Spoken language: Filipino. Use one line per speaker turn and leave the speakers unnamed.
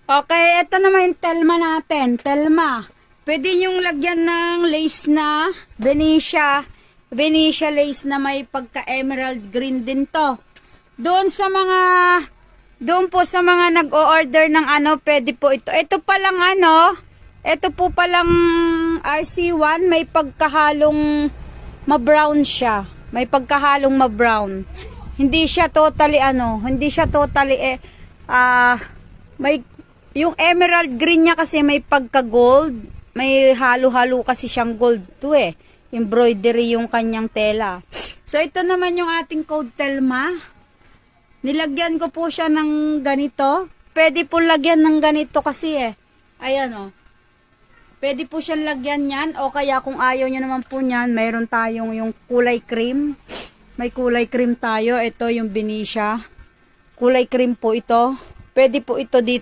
Okay, ito naman yung Telma natin. Telma. Pwede nyong lagyan ng lace na Venetia. Venetia lace na may pagka-emerald green din to. Doon po sa mga nag-o-order ng ano, pwede po ito. Ito palang ano, ito po palang RC1, may pagkahalong ma-brown siya. May pagkahalong ma-brown. Hindi siya totally may yung emerald green niya kasi may pagka-gold. May halo-halo kasi siyang gold to eh. Embroidery yung kanyang tela. So ito naman yung ating code Telma. Nilagyan ko po siya ng ganito. Pwede po lagyan ng ganito kasi eh. Ayan o. Pwede po siyang lagyan yan. O kaya kung ayaw nyo naman po nyan, mayroon tayong yung kulay cream. May kulay cream tayo. Ito yung Venetia. Kulay cream po ito. Pwede po ito dito